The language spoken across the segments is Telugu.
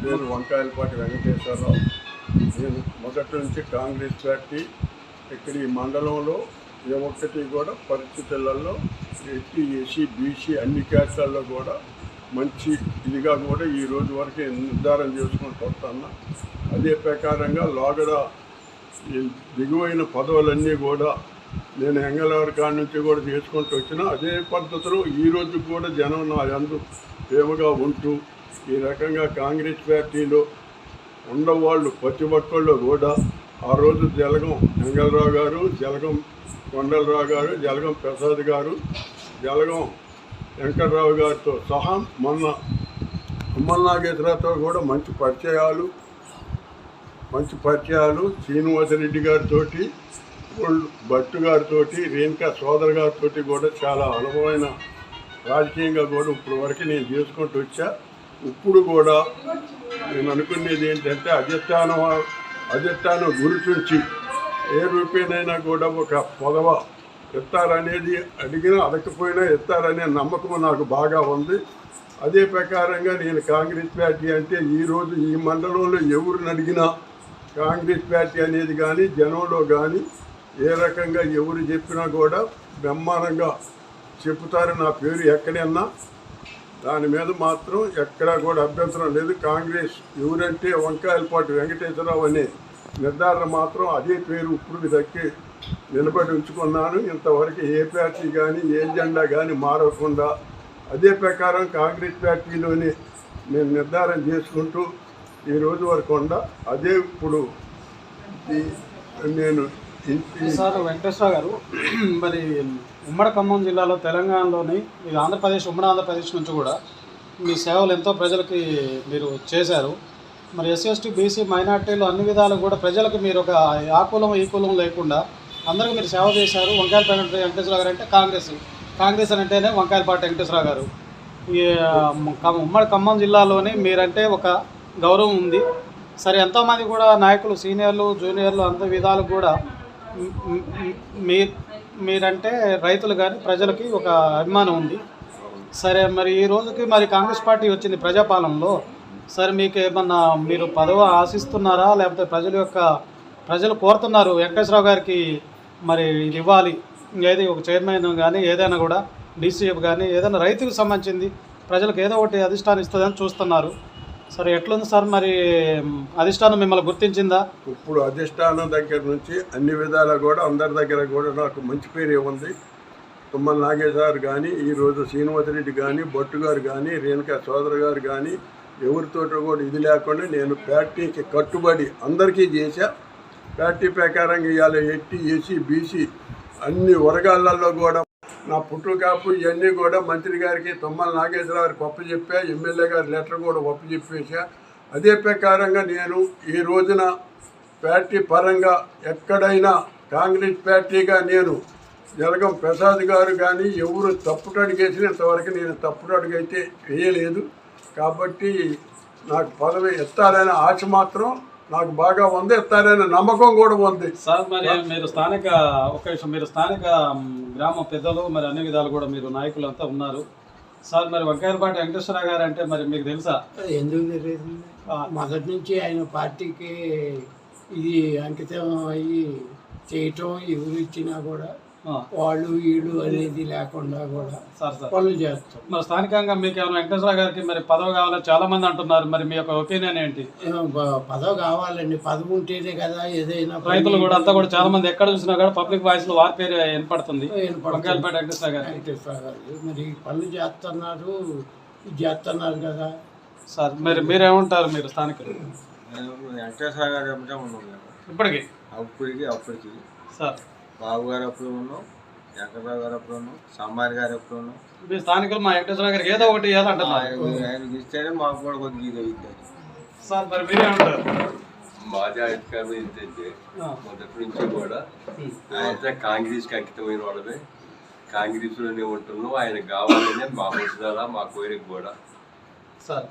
పేరు వంకాయలపాటి వెంకటేశ్వరరావు. నేను మొదటి నుంచి కాంగ్రెస్ పార్టీ ఇక్కడ ఈ మండలంలో ఏ ఒక్కటి కూడా పరిస్థితులలో ఎస్టీ ఎస్సీ బీసీ అన్ని క్యాస్ట్లలో కూడా మంచి ఇదిగా కూడా ఈ రోజు వరకు నిర్ధారణ చేసుకుంటూ వస్తున్నా. అదే ప్రకారంగా లోగడ దిగువైన పదవులన్నీ కూడా నేను ఎంగళవారి కాడి నుంచి కూడా చేసుకుంటూ వచ్చిన అదే పద్ధతిలో ఈరోజు కూడా జనం నా యందు ప్రేమగా ఉంటూ ఈ రకంగా కాంగ్రెస్ పార్టీలో ఉండవాళ్ళు ప్రతి ఒక్కళ్ళు కూడా ఆ రోజు జలగం ఎంగళరావు గారు, జలగం కొండలరావు గారు, జలగం ప్రసాద్ గారు, జలగం వెంకటరావు గారితో సహా మొన్న ఉమ్మల నాగేశ్వరరావుతో కూడా మంచి పరిచయాలు శ్రీనివాసరెడ్డి గారితో, భట్టు గారితో, రేణుకా సోదరు గారితో కూడా చాలా అనుభవమైన రాజకీయంగా కూడా ఇప్పుడు వరకు నేను చేసుకుంటూ వచ్చా. ఇప్పుడు కూడా నేను అనుకునేది ఏంటంటే అధిష్టానం గురించి ఏ రూపేనైనా కూడా ఒక పొదవ ఎత్తారనేది అడిగినా అడగకపోయినా ఎత్తారనే నమ్మకం నాకు బాగా ఉంది. అదే ప్రకారంగా నేను కాంగ్రెస్ పార్టీ అంటే ఈరోజు ఈ మండలంలో ఎవరిని అడిగినా కాంగ్రెస్ పార్టీ అనేది కానీ జనంలో కానీ ఏ రకంగా ఎవరు చెప్పినా కూడా బ్రహ్మాండంగా చెప్తారు. నా పేరు ఎక్కడన్నా దాని మీద మాత్రం ఎక్కడా కూడా అభ్యంతరం లేదు. కాంగ్రెస్ ఎవరంటే వంకాయలపాటి వెంకటేశ్వరరావు అనే నిర్ధారణ మాత్రం అదే పేరు ఇప్పుడు దక్కి నిలబడి ఉంచుకున్నాను. ఇంతవరకు ఏ పార్టీ కానీ ఏ జెండా కానీ మారకుండా అదే ప్రకారం కాంగ్రెస్ పార్టీలోనే నేను నిర్ధారణ చేసుకుంటూ ఈ రోజు వరకు అదే ఇప్పుడు నేను సార్ వెంకటేశ్వర గారు, మరి ఉమ్మడి ఖమ్మం జిల్లాలో తెలంగాణలోని ఉమ్మడి ఆంధ్రప్రదేశ్ నుంచి కూడా మీ సేవలు ఎంతో ప్రజలకి మీరు చేశారు. మరి ఎస్సీ ఎస్టీ బీసీ మైనార్టీలు అన్ని విధాలు కూడా ప్రజలకు మీరు ఒక ఆ కులం ఈ కులం లేకుండా అందరికీ మీరు సేవ చేశారు. వంకాయలపాటి వెంకటేశ్వర గారు అంటే కాంగ్రెస్ అని అంటేనే వంకాయలపాటి వెంకటేశ్వర గారు. ఈ ఉమ్మడి ఖమ్మం జిల్లాలోని మీరంటే ఒక గౌరవం ఉంది. సరే, ఎంతోమంది కూడా నాయకులు సీనియర్లు జూనియర్లు అంత విధాలు కూడా మీరంటే రైతులు కానీ ప్రజలకి ఒక అభిమానం ఉంది. సరే, మరి ఈ రోజుకి మరి కాంగ్రెస్ పార్టీ వచ్చింది ప్రజాపాలనలో. సరే, మీకు ఏమన్నా మీరు పదవి ఆశిస్తున్నారా, లేకపోతే ప్రజలు కోరుతున్నారు వెంకటేశ్వరరావు గారికి మరి ఇది ఇవ్వాలి, ఏది ఒక చైర్మన్ కానీ ఏదైనా కూడా డీసీఎఫ్ కానీ ఏదైనా రైతుకు సంబంధించింది ప్రజలకు ఏదో ఒకటి అధిష్టానం ఇస్తుందని చూస్తున్నారు. సరే, ఎట్లుంది సార్ మరి అధిష్టానం మిమ్మల్ని గుర్తించిందా? ఇప్పుడు అధిష్టానం దగ్గర నుంచి అన్ని విధాలా కూడా అందరి దగ్గర కూడా నాకు మంచి పేరు ఉంది. తుమ్మల నాగేశ్వర కానీ ఈరోజు శ్రీనివాసరెడ్డి కానీ భట్టు గారు కానీ రేణుకా సోదరు గారు కానీ ఎవరితో కూడా ఇది లేకుండా నేను పార్టీకి కట్టుబడి అందరికీ చేశా. పార్టీ ప్రకారంగా ఇవాళ ఎస్టీ ఎస్సీ బీసీ అన్ని వర్గాలలో కూడా నా పుట్టుకాపు ఇవన్నీ కూడా మంత్రి గారికి తుమ్మల నాగేశ్వర గారికి ఒప్పచెప్పా. ఎమ్మెల్యే గారి లెటర్ కూడా ఒప్పచెప్పేసా. అదే ప్రకారంగా నేను ఈ రోజున పార్టీ పరంగా ఎక్కడైనా కాంగ్రెస్ పార్టీగా నేను జలగం ప్రసాద్ గారు కానీ ఎవరు తప్పుడు అడిగేసిన ఇంతవరకు నేను తప్పుడు అడుగైతే వేయలేదు. కాబట్టి నాకు పదవి ఎత్తారనే ఆశ మాత్రం నాకు బాగా ఉంది, ఎత్తారనే నమ్మకం కూడా ఉంది. సార్, మరి మీరు స్థానిక గ్రామ పెద్దలు మరి అన్ని విధాలు కూడా మీరు నాయకులు అంతా ఉన్నారు. సార్, మరి వంకాయలపాటి వెంకటేశ్వర గారు అంటే మరి మీకు తెలుసా? ఎందుకు తెలియదు? మొదటి నుంచి ఆయన పార్టీకి ఇది అంకితం అయ్యి చేయటం, ఎవరు ఇచ్చినా కూడా వాళ్ళు వీళ్ళు అనేది లేకుండా కూడా పనులు చేస్తాం. మరి స్థానికంగా మీకు ఏమైనా వెంకటేశ్వర గారికి మరి పదవి కావాలని చాలా మంది అంటున్నారు. మరి మీ యొక్క ఒపీనియన్ ఏంటి? పదవి కావాలండి, పదవి ఉంటేనే కదా ఏదైనా. రైతులు కూడా అంతా కూడా చాలా మంది ఎక్కడ చూసినా కూడా పబ్లిక్ వాయిస్ లో వారి పేరు వినపడుతుంది, వంకాయలపాటి వెంకటేశ్వర గారు. మరి పనులు చేస్తున్నారు, ఇది చేస్తున్నారు కదా సార్. మరి మీరేమంటారు? మీరు స్థానికులు వెంకటేశ్వర గారు ఇప్పటికి అప్పటికి సార్ బాబు గారు అప్పుడు ఉన్నాం, వెంకటరావు గారు అప్పుడు ఉన్నాం, సాంబార్ గారు అప్పుడు ఉన్నాం. మీ స్థానికులు మా వెంకటేశ్వర గారికి ఏదో ఒకటి ఇవ్వాలంటున్నారు. ఆయనకి ఇస్తేనే మాకు కూడా కొద్దిగా ఇది అవుతుంది సార్. మరి మీరేమంటారు? మాజీ అధికారులు ఏంటంటే మొదటి నుంచి కూడా ఆయన కాంగ్రెస్కి అంకితమైన వాళ్ళమే, కాంగ్రెస్లోనే ఉంటున్నాం. ఆయన కావాలనే మా హుజారా మా కోరిక కూడా సార్.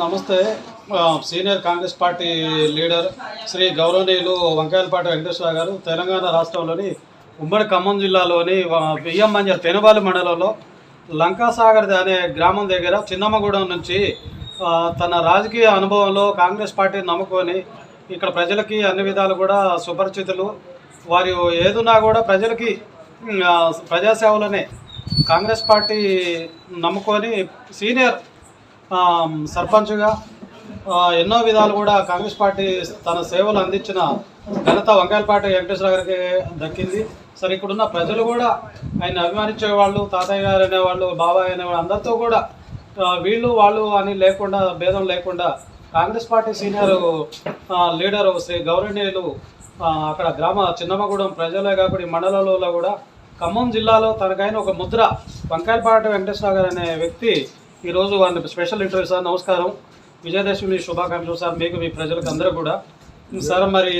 నమస్తే. Senior Congress party leader Shri గౌరవనీయులు వంకాయలపాటి వెంకటేశ్వర గారు తెలంగాణ రాష్ట్రంలోని ఉమ్మడి ఖమ్మం జిల్లాలోని బియ్యం మంజర్ పెనుబాలి మండలంలో లంకాసాగర్ అనే గ్రామం దగ్గర చిన్నమ్మగూడెం నుంచి తన రాజకీయ అనుభవంలో కాంగ్రెస్ పార్టీని నమ్ముకొని ఇక్కడ ప్రజలకి అన్ని విధాలు కూడా సుపరిచితులు. వారు ఏదున్నా కూడా ప్రజలకి ప్రజాసేవలోనే కాంగ్రెస్ పార్టీ నమ్ముకొని సీనియర్ సర్పంచ్గా ఎన్నో విధాలు కూడా కాంగ్రెస్ పార్టీ తన సేవలు అందించిన ఘనత వంకాయలపాటి వెంకటేశ్వర గారికి దక్కింది. సరే, ఇక్కడున్న ప్రజలు కూడా ఆయన అభిమానించే వాళ్ళు, తాతయ్య గారు అనేవాళ్ళు, బాబాయ్ అనేవాళ్ళు అందరితో కూడా వీళ్ళు వాళ్ళు అని లేకుండా, భేదం లేకుండా Congress party senior leader Shri గౌరవనీయులు అక్కడ గ్రామ చిన్నమ్మగూడెం ప్రజలే కాకుండా ఈ మండలంలో కూడా ఖమ్మం జిల్లాలో తనకైన ఒక ముద్ర వంకాయలపాటి వెంకటేశ్వర గారు అనే వ్యక్తి ఈరోజు వారిని స్పెషల్ ఇంటర్వ్యూ. సార్ నమస్కారం, విజయదశమి శుభాకాంక్షలు సార్ మీకు, మీ ప్రజలకు అందరూ కూడా. సార్ మరి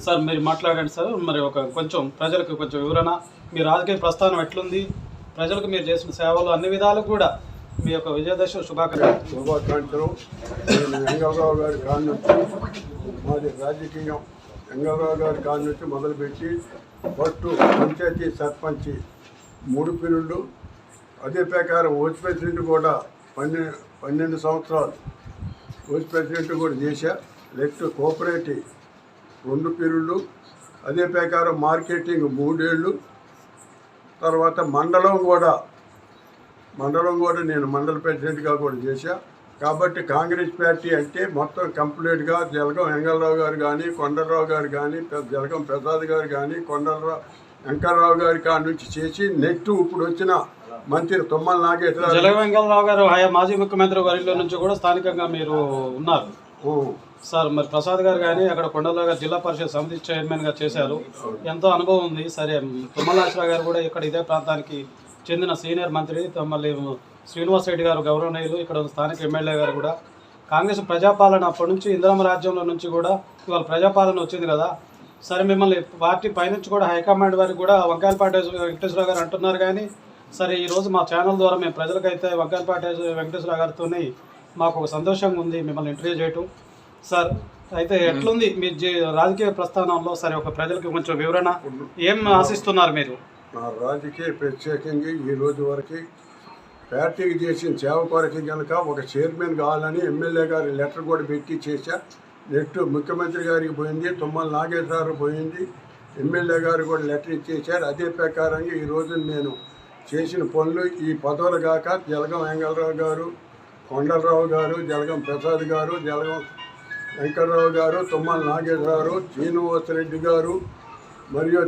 సార్ మీరు మాట్లాడండి సార్, మరి కొంచెం ప్రజలకు కొంచెం వివరణ, మీ రాజకీయ ప్రస్థానం ఎట్లుంది, ప్రజలకు మీరు చేసిన సేవలు అన్ని విధాలు కూడా మీ యొక్క విజయదశమి శుభాకాంక్షలు. నేను వెంగళరావు గారి కాడి నుంచి, మాది రాజకీయం వెంగళరావు గారి కాడి నుంచి మొదలుపెట్టి ఫస్ట్ పంచాయతీ సర్పంచ్ 3 పీరియడ్లు, అదే ప్రకారం వైస్ ప్రెసిడెంట్ కూడా 12 సంవత్సరాలు వైస్ ప్రెసిడెంట్ కూడా చేశా. నెక్స్ట్ కోఆపరేటివ్ 2 పీరియడ్లు, అదే ప్రకారం మార్కెటింగ్ 3 ఏళ్ళు. తర్వాత మండలం కూడా నేను మండల ప్రెసిడెంట్గా కూడా చేశా. కాబట్టి కాంగ్రెస్ పార్టీ అంటే మొత్తం కంప్లీట్గా జలగం వెంగళరావు గారు కానీ, కొండలరావు గారు కానీ, జలగం ప్రసాద్ గారు కానీ, వెంకటరావు గారి కాడి నుంచి చేసి నెక్స్ట్ ఇప్పుడు వచ్చిన మంత్రి తుమ్మల నాగేశ్వరరావు, జలగం వెంకటరావు గారు మాజీ ముఖ్యమంత్రి వారిలో నుంచి కూడా స్థానికంగా మీరు ఉన్నారు సార్. మరి ప్రసాద్ గారు కానీ అక్కడ కొండలరావు గారు జిల్లా పరిషత్ సమితి చైర్మన్గా చేశారు, ఎంతో అనుభవం ఉంది. సరే, తుమ్మల నాగేశ్వరరావు గారు కూడా ఇక్కడ ఇదే ప్రాంతానికి చెందిన సీనియర్ మంత్రి. మళ్ళీ శ్రీనివాస్ రెడ్డి గారు గౌరవనీయులు, ఇక్కడ స్థానిక ఎమ్మెల్యే గారు కూడా. కాంగ్రెస్ ప్రజాపాలన అప్పటి నుంచి ఇందిరమ్మ రాజ్యంలో నుంచి కూడా ఇవాళ ప్రజాపాలన వచ్చింది కదా. సరే, మిమ్మల్ని పార్టీ పైనుంచి కూడా హైకమాండ్ వారికి కూడా వంకాయలపాటి వెంకటేశ్వర గారు అంటున్నారు. కానీ సరే, ఈరోజు మా ఛానల్ ద్వారా మేము ప్రజలకైతే వంకాయలపాటి వెంకటేశ్వర గారితో మాకు ఒక సంతోషంగా ఉంది మిమ్మల్ని ఇంటర్వ్యూ చేయటం. సార్, అయితే ఎట్లుంది మీ రాజకీయ ప్రస్థానంలో? సరే, ఒక ప్రజలకు కొంచెం వివరణ, ఏం ఆశిస్తున్నారు మీరు? నా రాజకీయ ప్రత్యేకంగా ఈ రోజు వరకు పార్టీకి చేసిన సేవ కొరకు కనుక ఒక చైర్మన్ కావాలని ఎమ్మెల్యే గారి లెటర్ కూడా పెట్టి చేశా. నెక్స్ట్ ముఖ్యమంత్రి గారికి పోయింది, తుమ్మల నాగేశ్వరరావు పోయింది, ఎమ్మెల్యే గారు కూడా లెటర్ ఇచ్చేశారు. అదే ప్రకారంగా ఈరోజు నేను చేసిన పనులు ఈ పదవులు కాక జలగం వెంగళరావు గారు, కొండలరావు గారు, జలగం ప్రసాద్ గారు, జలగం వెంకటరావు గారు, తుమ్మల నాగేశ్వరరావు, శ్రీనివాసరెడ్డి గారు, మరియు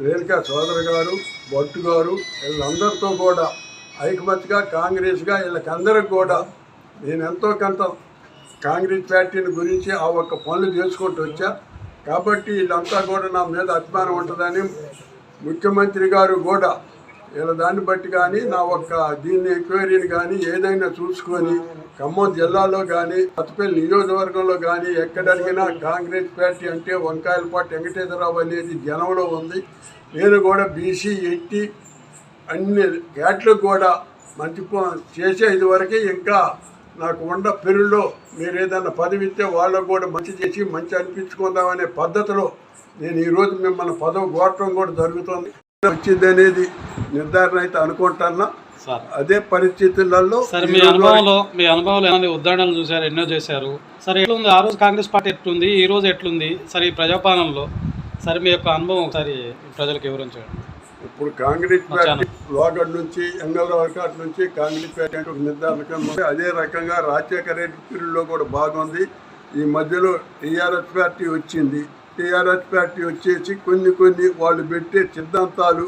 రేణుకా సోదరు గారు, భట్టు గారు, వీళ్ళందరితో కూడా ఐకమత్యగా కాంగ్రెస్గా వీళ్ళకందరికి కూడా నేను ఎంతో కొంత కాంగ్రెస్ పార్టీని గురించి ఆ ఒక్క పనులు చేసుకుంటూ వచ్చా. కాబట్టి వీళ్ళంతా కూడా నా మీద అభిమానం ఉంటుందని ముఖ్యమంత్రి గారు కూడా వీళ్ళ దాన్ని బట్టి కానీ నా ఒక్క దీన్ని ఎంక్వైరీని కానీ ఏదైనా చూసుకొని ఖమ్మం జిల్లాలో కానీ అత్తపల్లి నియోజకవర్గంలో కానీ ఎక్కడ అడిగినా కాంగ్రెస్ పార్టీ అంటే వంకాయలపాటి వెంకటేశ్వరరావు అనేది జనంలో ఉంది. నేను కూడా బీసీ ఎట్టి అన్ని క్యాట్లకు కూడా మంచి చేసే ఇదివరకే ఇంకా నాకు ఉండ పెరుల్లో మీరు ఏదన్నా పదవి ఇస్తే వాళ్ళకు కూడా మంచి చేసి మంచి అనిపించుకుందామనే పద్ధతిలో నేను ఈరోజు మిమ్మల్ని పదవి కోరటం కూడా జరుగుతుంది. వచ్చింది అనేది నిర్ధారణ అయితే అనుకుంటున్నా. అదే పరిస్థితులలో మీ అనుభవంలో ఉదాహరణలు చూశారు, ఎన్నో చేశారు. సరే, ఎట్లుంది ఆ రోజు కాంగ్రెస్ పార్టీ ఎట్లుంది, ఈ రోజు ఎట్లుంది? సరే, ఈ ప్రజాపాలనలో సరే మీ యొక్క అనుభవం ఒకసారి ప్రజలకు వివరించండి. ఇప్పుడు కాంగ్రెస్ పార్టీ లోగడ్ నుంచి ఎంగళరావు కాటి నుంచి కాంగ్రెస్ పార్టీ అంటే ఒక నిర్ధారణ. అదే రకంగా రాజశేఖర రెడ్డి పీరియడ్లో కూడా బాగుంది. ఈ మధ్యలో టీఆర్ఎస్ పార్టీ వచ్చింది. టీఆర్ఎస్ పార్టీ వచ్చేసి కొన్ని వాళ్ళు పెట్టే సిద్ధాంతాలు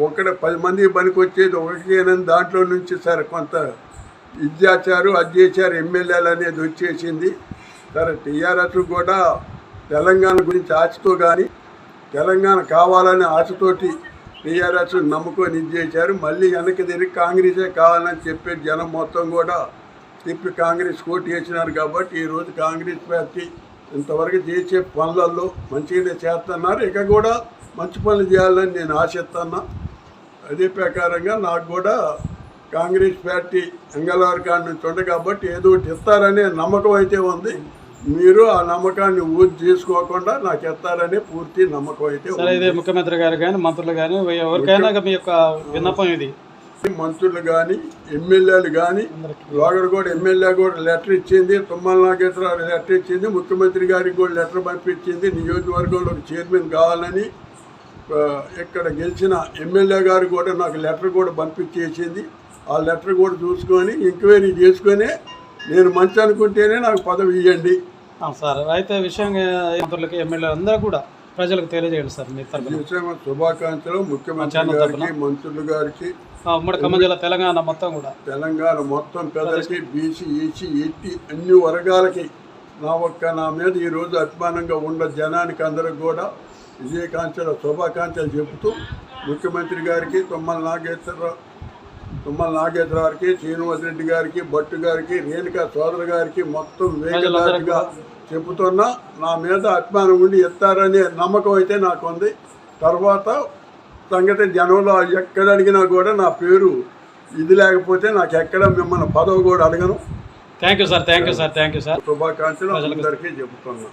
ఒకడ 10 మందికి పనికి వచ్చేది ఒకటికేనని దాంట్లో నుంచి సరే కొంత ఇచ్చారు, అది చేశారు, ఎమ్మెల్యేలు అనేది వచ్చేసింది. సరే, టీఆర్ఎస్ కూడా తెలంగాణ గురించి ఆశతో కానీ తెలంగాణ కావాలనే ఆశతోటి టీఆర్ఎస్ నమ్ముకొని ఇది చేశారు. మళ్ళీ వెనక్కి తిరిగి కాంగ్రెసే కావాలని చెప్పి జనం మొత్తం కూడా తిప్పి కాంగ్రెస్ కోటి వేసినారు. కాబట్టి ఈరోజు కాంగ్రెస్ పార్టీ ఇంతవరకు చేసే పనులలో మంచిగానే చేస్తున్నారు. ఇక కూడా మంచి పనులు చేయాలని నేను ఆశిస్తున్నా. అదే ప్రకారంగా నాకు కూడా కాంగ్రెస్ పార్టీ ఎంగళవారి కాడి నుంచి ఉంది కాబట్టి ఏదో ఒకటి ఇస్తారనే నమ్మకం అయితే ఉంది. మీరు ఆ నమ్మకాన్ని ఊరి చేసుకోకుండా నాకు ఇస్తారనే పూర్తి నమ్మకం అయితే ఉంది. ఇదే ముఖ్యమంత్రి గారు కానీ మంత్రులు కానీ ఎవరికైనా మీ యొక్క విన్నపం ఇది, మంత్రులు కానీ ఎమ్మెల్యేలు కానీ లోగడ కూడా ఎమ్మెల్యే కూడా లెటర్ ఇచ్చింది, తుమ్మల నాగేశ్వరరావు లెటర్ ఇచ్చింది, ముఖ్యమంత్రి గారికి కూడా లెటర్ పంపించింది నియోజకవర్గంలో చైర్మన్ కావాలని. ఇక్కడ గెలిచిన ఎమ్మెల్యే గారు కూడా నాకు లెటర్ కూడా పంపించేసింది. ఆ లెటర్ కూడా చూసుకొని ఎంక్వైరీ చేసుకొని నేను మంచి అనుకుంటేనే నాకు పదవి ఇవ్వండి సార్. అయితే విషయం మంత్రులకి ఎమ్మెల్యే అందరూ కూడా ప్రజలకు తెలియజేయండి సార్. మీ తరఫున శుభాకాంక్షలు ముఖ్యమంత్రి గారికి, మంత్రులు గారికి, ఉమ్మడి ఖమ్మం జిల్లా తెలంగాణ మొత్తం కూడా, తెలంగాణ మొత్తం పెద్దలకి, బీసీ, ఈసీ, ఎస్టీ అన్ని వర్గాలకి నా మీద ఈరోజు అభిమానంగా ఉన్న జనానికి అందరికి కూడా విజయకాంక్షల శుభాకాంక్షలు చెబుతూ ముఖ్యమంత్రి గారికి, తుమ్మల నాగేశ్వరరావుకి, శ్రీనివాసరెడ్డి గారికి, భట్టు గారికి, రేణుకా సోదరు గారికి మొత్తం వేగదాటిగా చెబుతున్నా నా మీద అభిమానం ఉండి ఎత్తారనే నమ్మకం అయితే నాకు ఉంది. తర్వాత సంగతి జనంలో ఎక్కడ అడిగినా కూడా నా పేరు ఇది లేకపోతే నాకు ఎక్కడ మిమ్మల్ని పదవి కూడా అడగను. Thank you sir. Thank you sir. Thank you sir. శుభాకాంక్షలు అందరికీ చెబుతున్నా.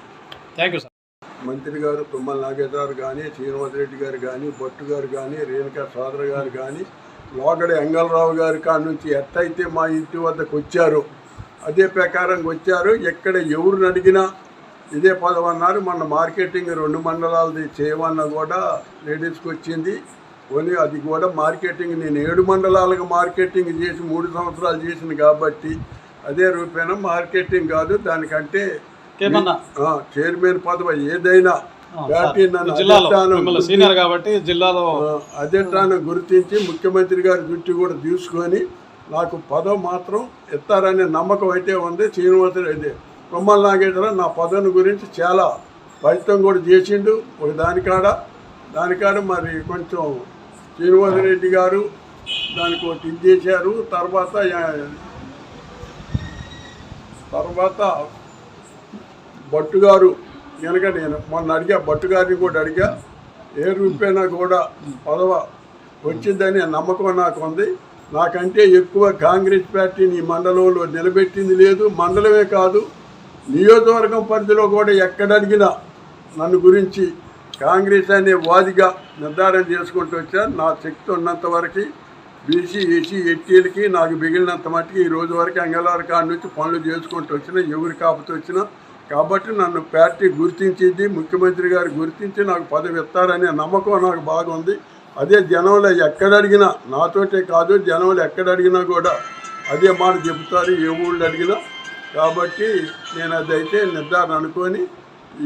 Thank you sir. మంత్రి గారు తుమ్మల నాగేశ్వరరావు కానీ, శ్రీనివాసరెడ్డి గారు కానీ, భట్టు గారు కానీ, రేణుకా సోదరు గారు కానీ, లోగడ ఎంగళరావు గారి కాడ నుంచి ఎట్టయితే మా ఇంటి వద్దకు వచ్చారో అదే ప్రకారంగా వచ్చారు. ఎక్కడ ఎవరిని అడిగినా ఇదే పదవి అన్నారు. మన మార్కెటింగ్ 2 మండలాలది చేయమన్నా కూడా లేడీస్కి వచ్చింది. పోనీ అది కూడా మార్కెటింగ్ నేను 7 మండలాలకు మార్కెటింగ్ చేసి 3 సంవత్సరాలు చేసింది కాబట్టి అదే రూపేణ మార్కెటింగ్ కాదు, దానికంటే చైర్మన్ పదవి ఏదైనా అధిష్టానం గుర్తించి ముఖ్యమంత్రి గారి దృష్టి కూడా తీసుకొని నాకు పదవి మాత్రం ఎత్తారనే నమ్మకం అయితే ఉంది. శ్రీనివాసరెడ్డి తుమ్మల నాగేశ్వరరావు నా పదవిని గురించి చాలా ప్రయత్నం కూడా చేసిండు. ఒక దానికాడ మరి కొంచెం శ్రీనివాసరెడ్డి గారు దానికి ఒకటి ఇది చేశారు. తర్వాత భట్టు గారు కనుక నేను మొన్న అడిగా, భట్టు గారిని కూడా అడిగా, ఏ రూపేనా కూడా పదవ వచ్చిందని నమ్మకం నాకు ఉంది. నాకంటే ఎక్కువ కాంగ్రెస్ పార్టీని ఈ మండలంలో నిలబెట్టింది లేదు. మండలమే కాదు, నియోజకవర్గం పరిధిలో కూడా ఎక్కడ అడిగినా నన్ను గురించి కాంగ్రెస్ అనే వాదిగా నిర్ధారణ చేసుకుంటూ వచ్చాను. నా శక్తి ఉన్నంత వరకు బీసీ, ఎస్సీ, ఎస్టీలకి నాకు మిగిలినంత మట్టుకు ఈ రోజు వరకు అంగళవారి కాడి నుంచి పనులు చేసుకుంటూ వచ్చినా, ఎవరి కాపుతూ వచ్చినా. కాబట్టి నన్ను పార్టీ గుర్తించింది, ముఖ్యమంత్రి గారు గుర్తించి నాకు పదవి ఇస్తారనే నమ్మకం నాకు బాగుంది. అదే జనంలో ఎక్కడ అడిగినా, నాతోటే కాదు జనంలో ఎక్కడ అడిగినా కూడా అదే మాట చెబుతారు, ఏ ఊళ్ళో అడిగినా. కాబట్టి నేను అదైతే నిర్ధారణ అనుకొని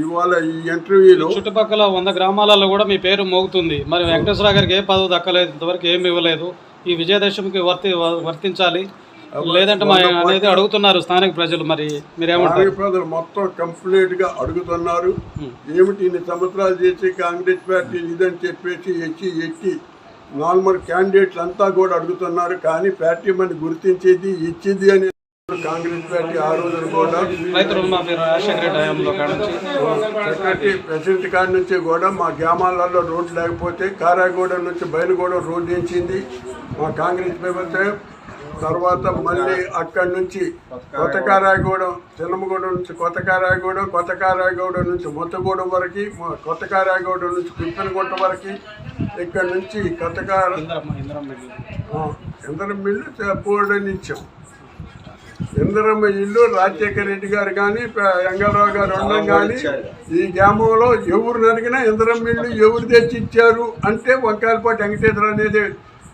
ఇవాళ ఈ ఇంటర్వ్యూలో చుట్టుపక్కల 100 గ్రామాలలో కూడా మీ పేరు మోగుతుంది. మరి వెంకటేశ్వర గారికి ఏ పదవి దక్కలేదు, ఇంతవరకు ఏమి ఇవ్వలేదు. ఈ విజయదశమికి వర్తించాలి లేదంటే మా అనేది అడుగుతున్నారు స్థానిక ప్రజలు. మరి మీరేమంటారు? ప్రజలు మొత్తం కంప్లీట్గా అడుగుతున్నారు. ఏమిటి ఇన్ని సంవత్సరాలు చేసి కాంగ్రెస్ పార్టీ ఇదని చెప్పేసి ఎస్సీ నార్మల్ క్యాండిడేట్లు అంతా కూడా అడుగుతున్నారు. కానీ పార్టీ మన గుర్తించేది ఇచ్చింది అని కాంగ్రెస్ పార్టీ ఆ రోజున కూడా సెక్రటరీ ప్రెసిడెంట్ కాడి నుంచి కూడా మా గ్రామాలలో రోడ్డు లేకపోతే కారాగూడ నుంచి బయలుగూడ రోడ్డు వేయించింది మా కాంగ్రెస్ ప్రభుత్వం. తర్వాత మళ్ళీ అక్కడి నుంచి కొత్తకారాయగూడెం, చిన్నమగూడెం నుంచి కొత్తకారాయగూడెం నుంచి మొత్తగూడెం వరకు, కొత్తకారాయగూడెం నుంచి పిప్పనగుట్ట వరకు, ఇక్కడ నుంచి ఇంద్రం మిల్లు పూడని ఇచ్చాం. ఇంద్రమ్మ ఇల్లు రాజశేఖర రెడ్డి గారు కానీ వెంగళరావు గారు ఉండడం కానీ ఈ గ్రామంలో ఎవరు అడిగినా ఇంద్రమ్మ ఇల్లు ఎవరు తెచ్చి ఇచ్చారు అంటే వంకాయలపాటి వెంకటేశ్వర అనేది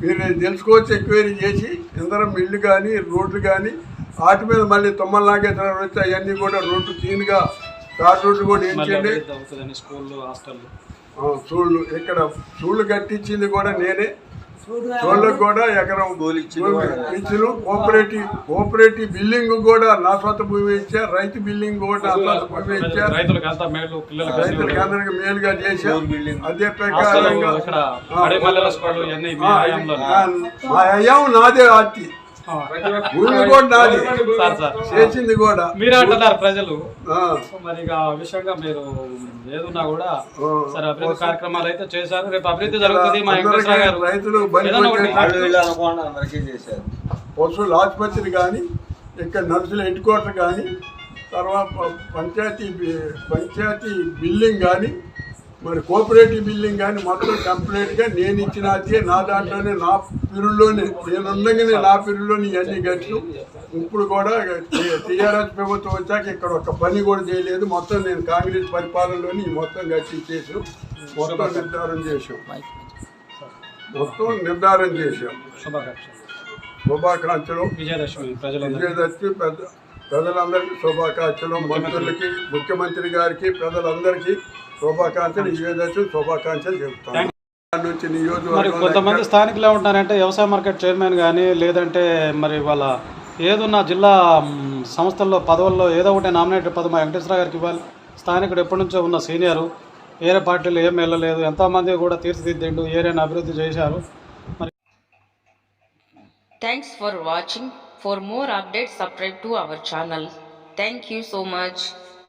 మీరు తెలుసుకోవచ్చు. ఎంక్వైరీ చేసి ఇందరం ఇల్లు కానీ రోడ్లు కానీ వాటి మీద మళ్ళీ తుమ్మల నాగేశ్వరరావు వచ్చి అవన్నీ కూడా రోడ్లు క్లీన్గా తార్ రోడ్లు కూడా వేయించండి. సూళ్ళు ఇక్కడ సూళ్ళు కట్టించింది కూడా నేనే. సూళ్ళకు కూడా ఎకరం ఇచ్చిన కోఆపరేటివ్ బిల్డింగ్ కూడా నా సొంత భూమి ఇచ్చా, రైతు బిల్డింగ్ కూడా నా సొంత భూమి ఇచ్చా, రైతులకి అందరికి మేలుగా చేశా. అదే ప్రకారంగా మా అయ్యాం నాదే ఆర్తి భూమి కూడా నాది చేసింది కూడా మీరే అంటున్నారు ప్రజలు. మరి ఆ విషయంగా మీరు ఏదున్నా కూడా సరే అభివృద్ధి కార్యక్రమాలు అయితే చేశారు. రేపు అభివృద్ధి జరుగుతుంది. మా వెంకటేశ్వర గారు రైతులు పశువుల ఆసుపత్రి కానీ, ఇక్కడ నర్సుల హెడ్ క్వార్టర్ కానీ, తర్వాత పంచాయతీ బిల్డింగ్ కానీ మరి కోఆపరేటివ్ బిల్డింగ్ కానీ మొత్తం కంప్లీట్గా నేను ఇచ్చిన అదే నా దాంట్లోనే నా పిరుల్లోనే నేను ఉండగానే నా పిరుల్లోనే ఇవన్నీ కట్టు. ఇప్పుడు కూడా టీఆర్ఎస్ ప్రభుత్వం వచ్చాక ఇక్కడ ఒక పని కూడా చేయలేదు. మొత్తం నేను కాంగ్రెస్ పరిపాలనలోని మొత్తం కట్టించేసి మొత్తం నిర్ధారణ చేసాం. శుభాకాంక్షలు. విజయదశమి ప్రజలందరూ విజయదశమి ప్రజలందరికీ శుభాకాంక్షలు. మంత్రులకి, ముఖ్యమంత్రి గారికి, ప్రజలందరికీ శుభాకాంక్షలు. విజయదశమి శుభాకాంక్షలు చెప్తాను. నుంచి మరి నియోజకవర్గం కొంతమంది స్థానికులు ఏమంటారంటే వ్యవసాయ మార్కెట్ చైర్మన్ కానీ లేదంటే మరి వాళ్ళ ఏదున్న జిల్లా సంస్థల్లో పదవుల్లో ఏదో ఒకటి నామినేటెడ్ పదవి మా వెంకటేశ్వర గారికి ఇవ్వాలి. స్థానికుడు ఎప్పటి నుంచో ఉన్న సీనియరు, వేరే పార్టీలు ఏం వెళ్ళలేదు, ఎంతోమంది కూడా తీర్చిదిద్దిండు, ఏరియాని అభివృద్ధి చేశారు. మరి Thanks for watching. For more updates, subscribe to our channel. Thank you so much.